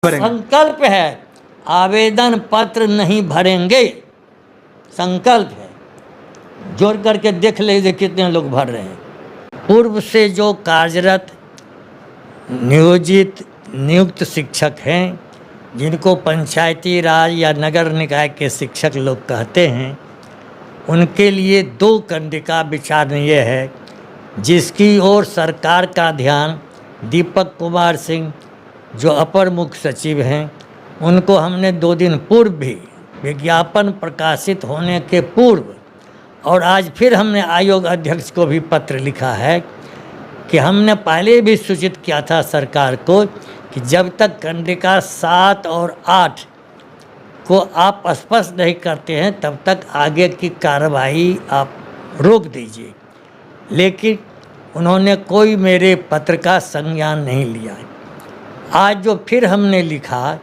संकल्प है, आवेदन पत्र नहीं भरेंगे, संकल्प है। जोड़ करके देख लीजिए कितने लोग भर रहे हैं। पूर्व से जो कार्यरत नियुक्त शिक्षक हैं, जिनको पंचायती राज या नगर निकाय के शिक्षक लोग कहते हैं, उनके लिए दो कंडिका विचारणीय है, जिसकी ओर सरकार का ध्यान दीपक कुमार सिंह जो अपर मुख्य सचिव हैं, उनको हमने 2 दिन पूर्व भी विज्ञापन प्रकाशित होने के पूर्व और आज फिर हमने आयोग अध्यक्ष को भी पत्र लिखा है कि हमने पहले भी सूचित किया था सरकार को कि जब तक कंडिका 7 और 8 को आप स्पष्ट नहीं करते हैं तब तक आगे की कार्रवाई आप रोक दीजिए। लेकिन उन्होंने कोई मेरे पत्र का संज्ञान नहीं लिया। आज जो फिर हमने लिखा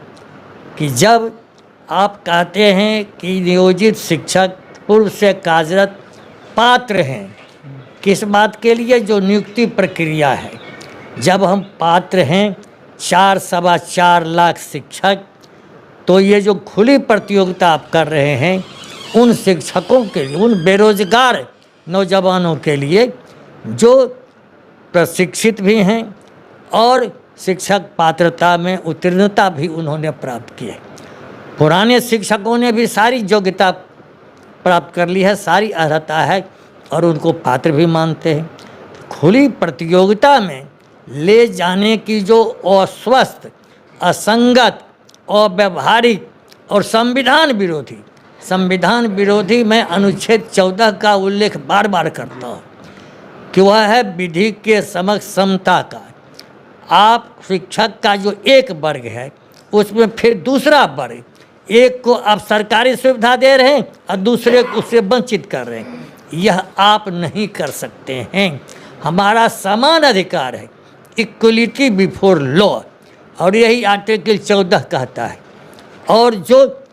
कि जब आप कहते हैं कि नियोजित शिक्षक पूर्व से कार्यरत पात्र हैं, किस बात के लिए? जो नियुक्ति प्रक्रिया है। जब हम पात्र हैं 4-4.25 लाख शिक्षक, तो ये जो खुली प्रतियोगिता आप कर रहे हैं उन शिक्षकों के लिए, उन बेरोजगार नौजवानों के लिए जो प्रशिक्षित भी हैं और शिक्षक पात्रता में उत्तीर्णता भी उन्होंने प्राप्त की है। पुराने शिक्षकों ने भी सारी योग्यता प्राप्त कर ली है, सारी अर्हता है और उनको पात्र भी मानते हैं। खुली प्रतियोगिता में ले जाने की जो अस्वस्थ, असंगत, अव्यावहारिक और संविधान विरोधी मैं अनुच्छेद 14 का उल्लेख बार बार करता हूँ कि वह है विधि के समक्ष समता का। आप शिक्षक का जो एक वर्ग है उसमें फिर दूसरा वर्ग, एक को आप सरकारी सुविधा दे रहे हैं और दूसरे को उससे वंचित कर रहे हैं। यह आप नहीं कर सकते हैं। हमारा समान अधिकार है, इक्वलिटी बिफोर लॉ, और यही आर्टिकल 14 कहता है। और जो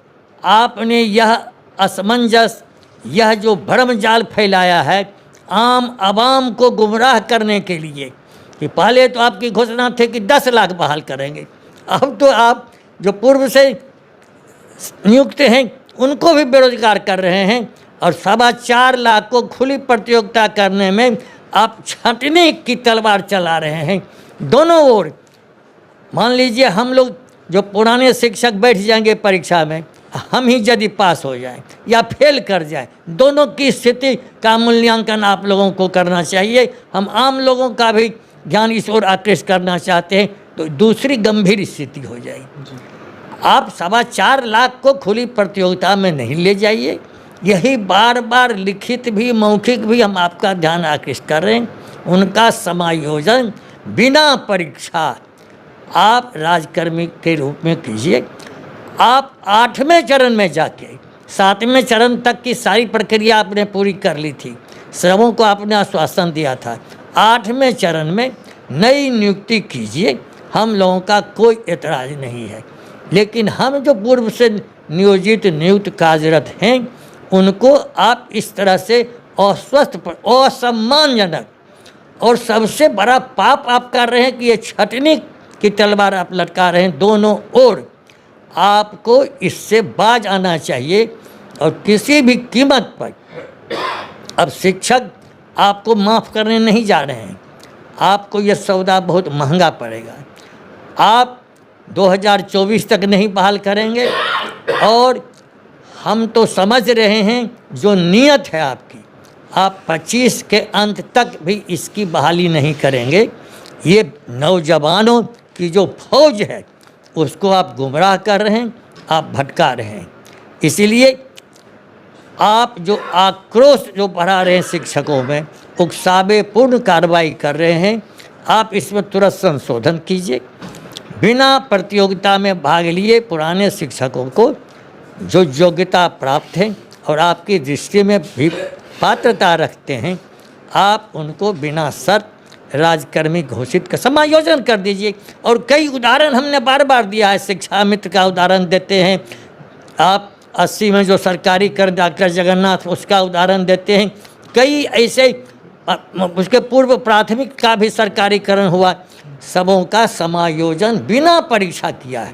आपने यह असमंजस, यह जो भ्रमजाल फैलाया है आम आवाम को गुमराह करने के लिए, कि पहले तो आपकी घोषणा थी कि 10 लाख बहाल करेंगे, अब तो आप जो पूर्व से नियुक्त हैं उनको भी बेरोजगार कर रहे हैं और 4.25 लाख को खुली प्रतियोगिता करने में आप छांटने की तलवार चला रहे हैं दोनों ओर। मान लीजिए हम लोग जो पुराने शिक्षक बैठ जाएंगे परीक्षा में, हम ही यदि पास हो जाएं या फेल कर जाएं, दोनों की स्थिति का मूल्यांकन आप लोगों को करना चाहिए। हम आम लोगों का भी ध्यान इस ओर आकृष्ट करना चाहते हैं, तो दूसरी गंभीर स्थिति हो जाएगी। आप 4.25 लाख को खुली प्रतियोगिता में नहीं ले जाइए। यही बार बार लिखित भी मौखिक भी हम आपका ध्यान आकृष्ट कर रहे हैं। उनका समायोजन बिना परीक्षा आप राजकर्मी के रूप में कीजिए। आप 8वें चरण में जाके 7वें चरण तक की सारी प्रक्रिया आपने पूरी कर ली थी, श्रमों को आपने आश्वासन दिया था। 8वें चरण में नई नियुक्ति कीजिए, हम लोगों का कोई एतराज़ नहीं है। लेकिन हम जो पूर्व से नियुक्त कार्यरत हैं उनको आप इस तरह से अस्वस्थ, असम्मानजनक और सबसे बड़ा पाप आप कर रहे हैं कि ये छटनी की तलवार आप लटका रहे हैं दोनों ओर। आपको इससे बाज आना चाहिए और किसी भी कीमत पर अब शिक्षक आपको माफ़ करने नहीं जा रहे हैं। आपको यह सौदा बहुत महंगा पड़ेगा। आप 2024 तक नहीं बहाल करेंगे और हम तो समझ रहे हैं जो नीयत है आपकी, आप 25 के अंत तक भी इसकी बहाली नहीं करेंगे। ये नौजवानों की जो फौज है उसको आप गुमराह कर रहे हैं, आप भटका रहे हैं। इसीलिए आप जो आक्रोश जो बढ़ा रहे हैं शिक्षकों में, उकसावेपूर्ण कार्रवाई कर रहे हैं, आप इसमें तुरंत संशोधन कीजिए। बिना प्रतियोगिता में भाग लिए पुराने शिक्षकों को जो योग्यता प्राप्त है और आपकी दृष्टि में भी पात्रता रखते हैं, आप उनको बिना शर्त राजकर्मी घोषित का समायोजन कर दीजिए। और कई उदाहरण हमने बार बार दिया है, शिक्षा मित्र का उदाहरण देते हैं आप, 80 में जो सरकारी कर डॉक्टर जगन्नाथ उसका उदाहरण देते हैं। कई ऐसे उसके पूर्व प्राथमिक का भी सरकारीकरण हुआ, सबों का समायोजन बिना परीक्षा किया है।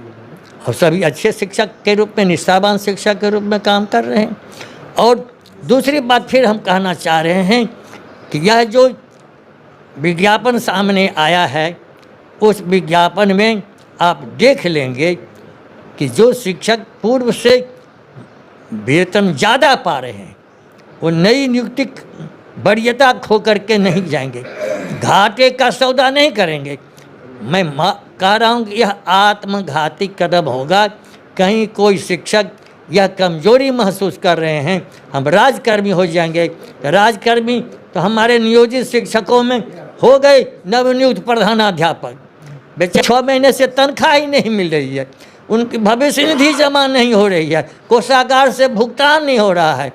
और सभी अच्छे शिक्षक के रूप में, निष्ठावान शिक्षक के रूप में काम कर रहे हैं। और दूसरी बात फिर हम कहना चाह रहे हैं कि यह जो विज्ञापन सामने आया है, उस विज्ञापन में आप देख लेंगे कि जो शिक्षक पूर्व से वेतन ज़्यादा पा रहे हैं, वो नई नियुक्ति वरीयता खो करके नहीं जाएंगे, घाटे का सौदा नहीं करेंगे। मैं कह रहा हूँ कि यह आत्मघाती कदम होगा। कहीं कोई शिक्षक यह कमजोरी महसूस कर रहे हैं, हम राजकर्मी हो जाएंगे। राजकर्मी तो हमारे नियोजित शिक्षकों में हो गए नवनियुक्त प्रधानाध्यापक, बेचारे 6 महीने से तनख्वाह ही नहीं मिल रही है, उनकी भविष्य निधि जमा नहीं हो रही है, कोषागार से भुगतान नहीं हो रहा है।